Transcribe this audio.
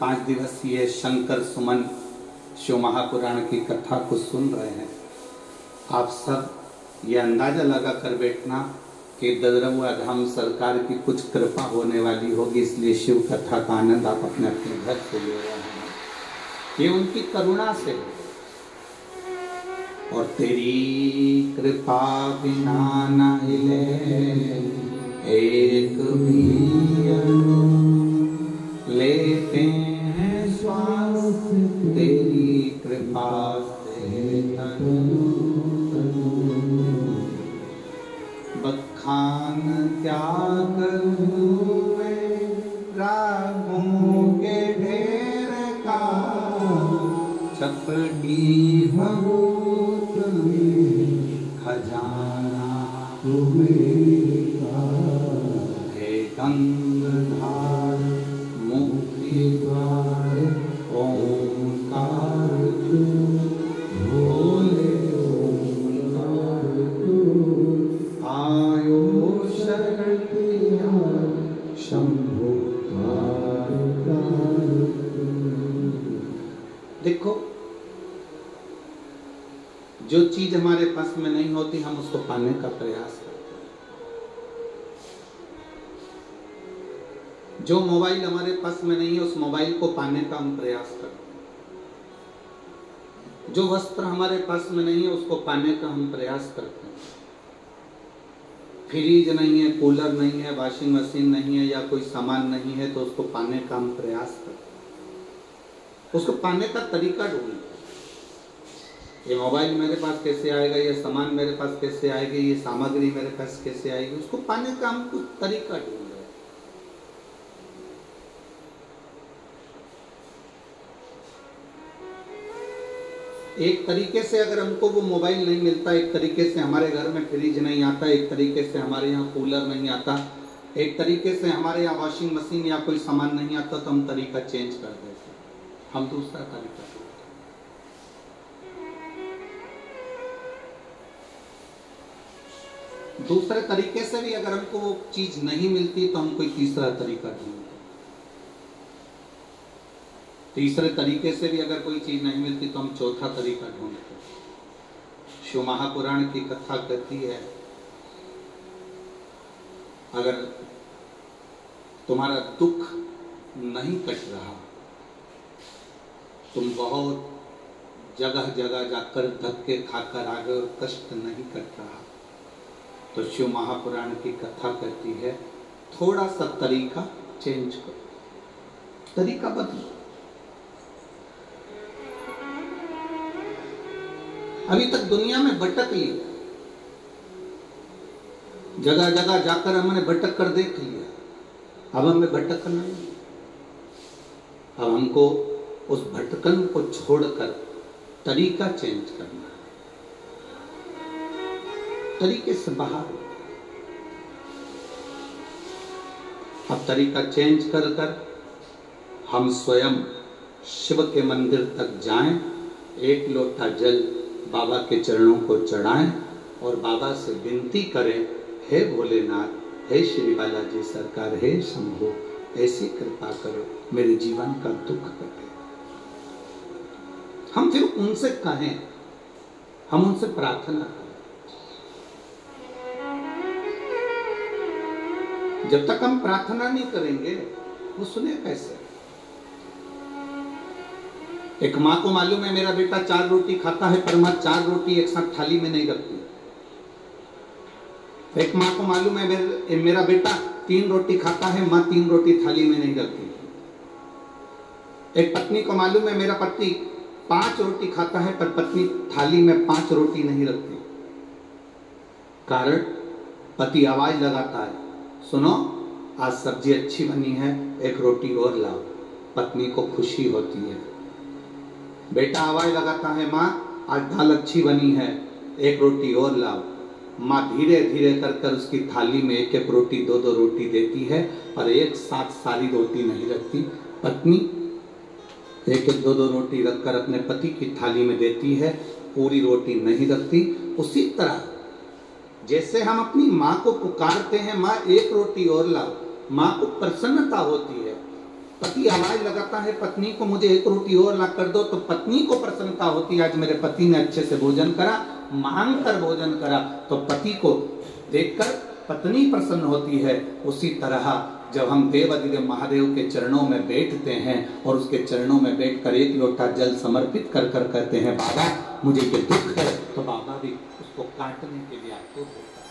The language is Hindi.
5 दिवसीय शंकर सुमन शिव महापुराण की कथा को सुन रहे हैं, आप सब ये अंदाजा लगा कर बैठना कि ददरमुआ धाम सरकार की कुछ कृपा होने वाली होगी, इसलिए शिव कथा का आनंद आप अपने अपने घर से ले रहे हैं। ये उनकी करुणा से है और तेरी कृपा बिना न हिले एक भी लेते हैं श्वास, तेरी कृपा से बखान क्या करूं मैं रागों के ढेर का, चपटी भूत खजाना तुम्हें है, गंगधार मुक्ति द्वार ओंकार भोले ओंकार आयो शक्तिया शंभु। देखो, जो चीज हमारे पास में नहीं होती हम उसको पाने का प्रयास करते हैं। जो मोबाइल हमारे पास में नहीं है उस मोबाइल को पाने का हम प्रयास करते हैं। जो वस्त्र हमारे पास में नहीं है उसको पाने का हम प्रयास करते हैं। फ्रिज नहीं है, कूलर नहीं है, वॉशिंग मशीन नहीं है या कोई सामान नहीं है तो उसको पाने का हम प्रयास करते हैं। उसको पाने का तरीका ढूंढते हैं। ये मोबाइल मेरे पास कैसे आएगा, ये सामान मेरे पास कैसे आएगी, ये सामग्री मेरे पास कैसे आएगी, उसको पाने का हम कुछ तरीका ढूंढ रहे हैं। एक तरीके से अगर हमको वो मोबाइल नहीं मिलता, एक तरीके से हमारे घर में फ्रिज नहीं आता, एक तरीके से हमारे यहाँ कूलर नहीं आता, एक तरीके से हमारे यहाँ वॉशिंग मशीन या कोई सामान नहीं आता, तो हम तरीका चेंज कर देते हैं, हम दूसरा तरीका। दूसरे तरीके से भी अगर हमको वो चीज नहीं मिलती तो हम कोई तीसरा तरीका ढूंढते। तीसरे तरीके से भी अगर कोई चीज नहीं मिलती तो हम चौथा तरीका ढूंढते। शिव महापुराण की कथा कहती है, अगर तुम्हारा दुख नहीं कट रहा, तुम बहुत जगह जगह जाकर धक्के खाकर आ गए और कष्ट नहीं कट रहा, तो शिव महापुराण की कथा कहती है थोड़ा सा तरीका चेंज करो, तरीका बदलो। अभी तक दुनिया में भटक लिया, जगह जगह जाकर हमने भटक कर देख लिया, अब हमें भटकना नहीं। अब हमको उस भटकन को छोड़कर तरीका चेंज करना, तरीके से बाहर। अब तरीका चेंज कर कर हम स्वयं शिव के मंदिर तक जाएं, एक लोटा जल बाबा के चरणों को चढ़ाएं और बाबा से विनती करें, हे भोलेनाथ, हे श्री बालाजी सरकार, हे शंभो, ऐसी कृपा करो मेरे जीवन का दुख कटे। हम फिर उनसे कहें, हम उनसे प्रार्थना करें। जब तक हम प्रार्थना नहीं करेंगे वो सुने कैसे? एक माँ को मालूम है मेरा बेटा 4 रोटी खाता है, पर माँ 4 रोटी एक साथ थाली में नहीं रखती। एक माँ को मालूम है मेरा बेटा 3 रोटी खाता है, माँ 3 रोटी थाली में नहीं रखती। एक पत्नी को मालूम है मेरा पति 5 रोटी खाता है, पर पत्नी थाली में 5 रोटी नहीं रखती। कारण पति आवाज लगाता है, सुनो आज सब्जी अच्छी बनी है, एक रोटी और लाओ। पत्नी को खुशी होती है। बेटा आवाज लगाता है, माँ आज दाल अच्छी बनी है, एक रोटी और लाओ। माँ धीरे धीरे कर कर उसकी थाली में एक एक रोटी 2-2 रोटी देती है, और एक साथ सारी रोटी नहीं रखती। पत्नी एक एक 2-2 रोटी रखकर अपने पति की थाली में देती है, पूरी रोटी नहीं रखती। उसी तरह जैसे हम अपनी माँ को पुकारते हैं, माँ एक रोटी और लाओ, माँ को प्रसन्नता होती है, पति आवाज लगाता है पत्नी को, मुझे एक रोटी और ला कर दो, तो पत्नी को प्रसन्नता होती है, आज मेरे पति ने अच्छे से भोजन करा, मांग कर भोजन करा, तो पति को देखकर पत्नी प्रसन्न होती है। उसी तरह जब हम देवाधिदेव महादेव के चरणों में बैठते हैं और उसके चरणों में बैठकर एक लोटा जल समर्पित कर कर कहते हैं बाबा मुझे ये दुख है, तो बाबा भी उसको काटने के लिए आतुर होता है।